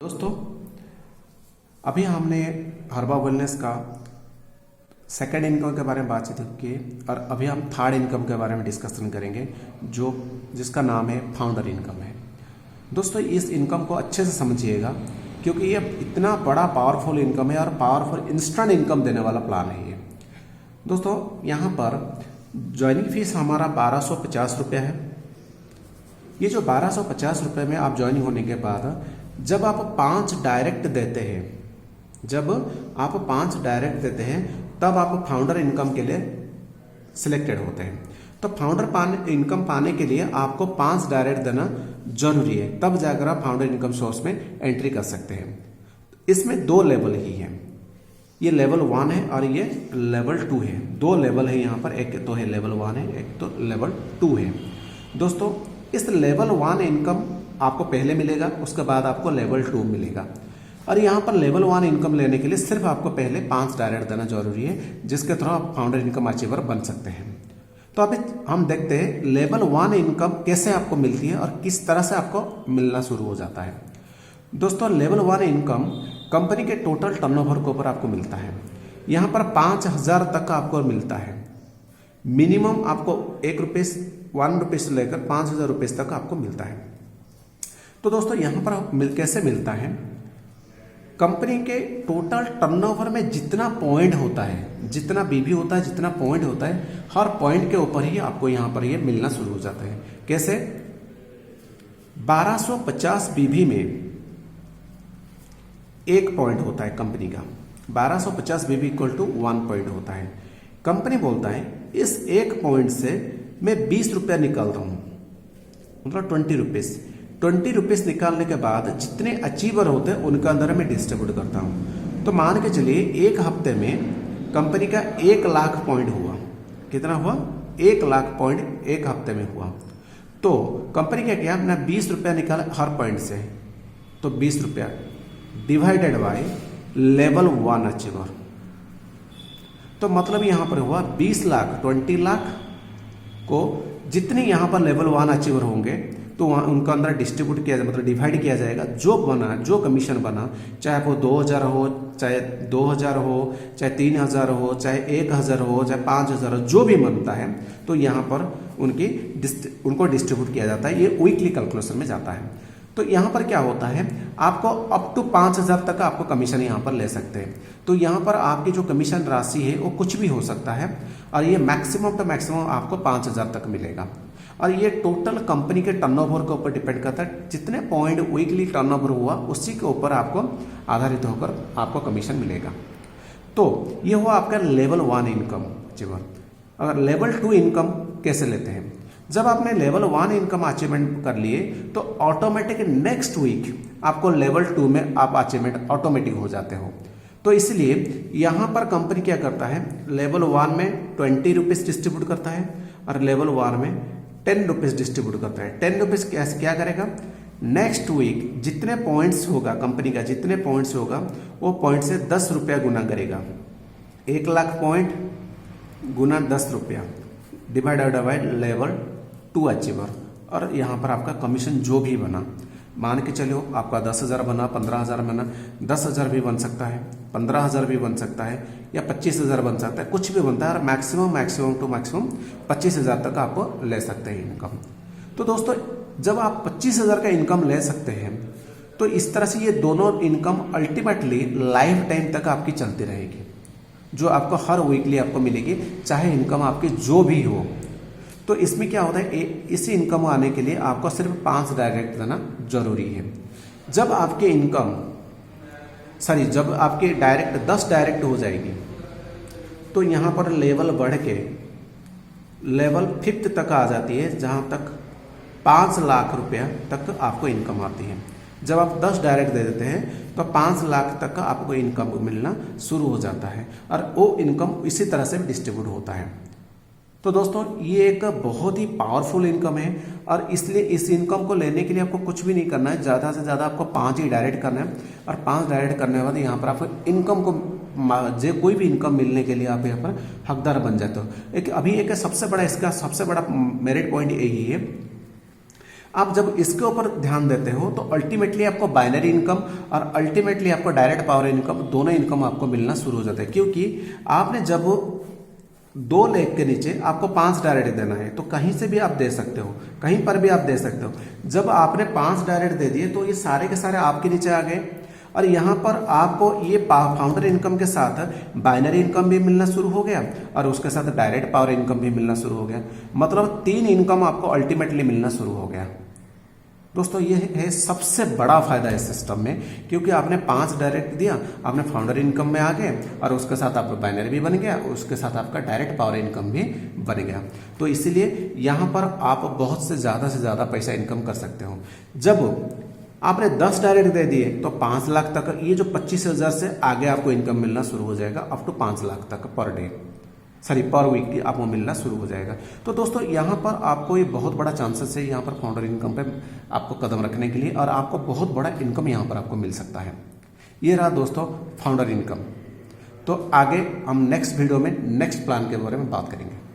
दोस्तों, अभी हमने हर्बा वेलनेस का सेकंड इनकम के बारे में बातचीत की और अभी हम थर्ड इनकम के बारे में डिस्कशन करेंगे जो जिसका नाम है फाउंडर इनकम है। दोस्तों, इस इनकम को अच्छे से समझिएगा क्योंकि ये इतना बड़ा पावरफुल इनकम है और पावरफुल इंस्टेंट इनकम देने वाला प्लान है ये। दोस्तों, यहाँ पर ज्वाइनिंग फीस हमारा 1250 रुपये है। ये जो 1250 रुपये में आप ज्वाइनिंग होने के बाद जब आप 5 डायरेक्ट देते हैं तब आप फाउंडर इनकम के लिए सिलेक्टेड होते हैं। तो फाउंडर इनकम पाने के लिए आपको 5 डायरेक्ट देना जरूरी है, तब जाकर आप फाउंडर इनकम सोर्स में एंट्री कर सकते हैं। इसमें 2 लेवल ही है, ये लेवल 1 है और ये लेवल 2 है। 2 लेवल है यहाँ पर, एक तो है लेवल 1 है, एक तो लेवल 2 है। दोस्तों, इस लेवल 1 इनकम आपको पहले मिलेगा, उसके बाद आपको लेवल 2 मिलेगा। और यहाँ पर लेवल 1 इनकम लेने के लिए सिर्फ आपको पहले 5 डायरेक्ट देना जरूरी है, जिसके थ्रू आप फाउंडर इनकम अचीवर बन सकते हैं। तो अभी हम देखते हैं लेवल 1 इनकम कैसे आपको मिलती है और किस तरह से आपको मिलना शुरू हो जाता है। दोस्तों, लेवल 1 इनकम कंपनी के टोटल टर्नओवर के ऊपर आपको मिलता है। यहाँ पर 5000 तक आपको मिलता है। मिनिमम आपको 1 रुपये से लेकर 5000 रुपये तक आपको मिलता है। तो दोस्तों, यहाँ पर कैसे मिलता है, कंपनी के टोटल टर्नओवर में जितना पॉइंट होता है, जितना बीबी होता है, जितना पॉइंट होता है, हर पॉइंट के ऊपर ही आपको यहाँ पर ये मिलना शुरू हो जाता है। कैसे? 1250 बीबी में 1 पॉइंट होता है कंपनी का। 1250 बीबी इक्वल टू 1 पॉइंट होता है। कंपनी बोलता है इस 1 पॉइंट से मैं 20 रुपया निकाल रहा हूं, मतलब 20 रुपीज निकालने के बाद जितने अचीवर होते हैं उनका अंदर मैं डिस्ट्रीब्यूट करता हूं। तो मान के चलिए 1 हफ्ते में कंपनी का 1 लाख पॉइंट हुआ। कितना हुआ? 1 लाख पॉइंट 1 हफ्ते में हुआ। तो कंपनी क्या किया, अपना 20 रुपया निकाला हर पॉइंट से, तो 20 रुपया डिवाइडेड बाय लेवल 1 अचीवर। तो मतलब यहां पर हुआ 20 लाख, 20 लाख को जितने यहां पर लेवल 1 अचीवर होंगे तो वहाँ उनका अंदर डिस्ट्रीब्यूट किया जाए, मतलब डिवाइड किया जाएगा। जो बना, जो कमीशन बना, चाहे वो 2000 हो, चाहे 2000 हो, चाहे 3000 हो, चाहे 1000 हो, चाहे 5000 हो, जो भी बनता है तो यहाँ पर उनको डिस्ट्रीब्यूट किया जाता है। ये वीकली कैलकुलेशन में जाता है। तो यहाँ पर क्या होता है, आपको अप टू 5000 तक आपको कमीशन यहाँ पर ले सकते हैं। तो यहाँ पर आपकी जो कमीशन राशि है वो कुछ भी हो सकता है और ये मैक्सिमम टू मैक्सिमम आपको 5000 तक मिलेगा। और ये टोटल कंपनी के टर्नओवर के ऊपर डिपेंड करता है। जितने पॉइंट वीकली टर्नओवर हुआ उसी के ऊपर आपको आधारित होकर आपको कमीशन मिलेगा। तो ये हुआ आपका लेवल 1 इनकम अचीवर। अगर लेवल 2 इनकम कैसे लेते हैं, जब आपने लेवल 1 इनकम अचीवमेंट कर लिए तो ऑटोमेटिक नेक्स्ट वीक आपको लेवल 2 में आप अचीवमेंट ऑटोमेटिक हो जाते हो। तो इसलिए यहाँ पर कंपनी क्या करता है, लेवल 1 में 20 रुपीज डिस्ट्रीब्यूट करता है और लेवल 1 में 10 रुपीज डिस्ट्रीब्यूट करता है। 10 रुपीज क्या करेगा, नेक्स्ट वीक जितने पॉइंट्स होगा, कंपनी का जितने पॉइंट्स होगा वो पॉइंट से 10 रुपया गुना करेगा। 1 लाख पॉइंट गुना 10 रुपया डिवाइडेड बाय लेवल 2 अचीवर। और यहाँ पर आपका कमीशन जो भी बना, मान के चलो आपका 10,000 बना, 15,000 बना, 10,000 भी बन सकता है, 15,000 भी बन सकता है या 25,000 बन सकता है, कुछ भी बनता है। और मैक्सिमम टू मैक्सिमम 25,000 तक आप ले सकते हैं इनकम। तो दोस्तों, जब आप 25,000 का इनकम ले सकते हैं तो इस तरह से ये दोनों इनकम अल्टीमेटली लाइफ टाइम तक आपकी चलती रहेगी, जो आपको हर वीकली आपको मिलेगी, चाहे इनकम आपकी जो भी हो। तो इसमें क्या होता है, इसी इनकम आने के लिए आपको सिर्फ 5 डायरेक्ट देना जरूरी है। जब आपके जब आपके डायरेक्ट 10 डायरेक्ट हो जाएगी तो यहाँ पर लेवल बढ़ के लेवल 5th तक आ जाती है, जहाँ तक 5 लाख रुपया तक आपको इनकम आती है। जब आप 10 डायरेक्ट दे देते हैं तो 5 लाख तक का आपको इनकम मिलना शुरू हो जाता है और वो इनकम इसी तरह से डिस्ट्रीब्यूट होता है। तो दोस्तों, ये एक बहुत ही पावरफुल इनकम है और इसलिए इस इनकम को लेने के लिए आपको कुछ भी नहीं करना है। ज़्यादा से ज़्यादा आपको 5 ही डायरेक्ट करना है और 5 डायरेक्ट करने के बाद यहाँ पर आपको इनकम को कोई भी इनकम मिलने के लिए आप यहाँ पर हकदार बन जाते हो। एक सबसे बड़ा इसका सबसे बड़ा मेरिट पॉइंट यही है, आप जब इसके ऊपर ध्यान देते हो तो अल्टीमेटली आपको बाइनरी इनकम और अल्टीमेटली आपको डायरेक्ट पावर इनकम दोनों इनकम आपको मिलना शुरू हो जाता है, क्योंकि आपने जब 2 लाख के नीचे आपको 5 डायरेक्ट देना है तो कहीं से भी आप दे सकते हो, कहीं पर भी आप दे सकते हो। जब आपने 5 डायरेक्ट दे दिए तो ये सारे के सारे आपके नीचे आ गए और यहाँ पर आपको ये फाउंडर इनकम के साथ बाइनरी इनकम भी मिलना शुरू हो गया और उसके साथ डायरेक्ट पावर इनकम भी मिलना शुरू हो गया। मतलब 3 इनकम आपको अल्टीमेटली मिलना शुरू हो गया। दोस्तों ये है सबसे बड़ा फायदा इस सिस्टम में, क्योंकि आपने 5 डायरेक्ट दिया, आपने फाउंडर इनकम में आ गए और उसके साथ आपका बाइनरी भी बन गया, उसके साथ आपका डायरेक्ट पावर इनकम भी बन गया। तो इसीलिए यहाँ पर आप बहुत से ज़्यादा पैसा इनकम कर सकते हो। जब आपने 10 डायरेक्ट दे दिए तो 5 लाख तक, ये जो 25,000 से आगे आपको इनकम मिलना शुरू हो जाएगा, अप टू 5 लाख तक पर वीक की आपको मिलना शुरू हो जाएगा। तो दोस्तों यहाँ पर आपको ये बहुत बड़ा चांसेस है यहाँ पर फाउंडर इनकम पे आपको कदम रखने के लिए, और आपको बहुत बड़ा इनकम यहाँ पर आपको मिल सकता है। ये रहा दोस्तों फाउंडर इनकम। तो आगे हम नेक्स्ट वीडियो में नेक्स्ट प्लान के बारे में बात करेंगे।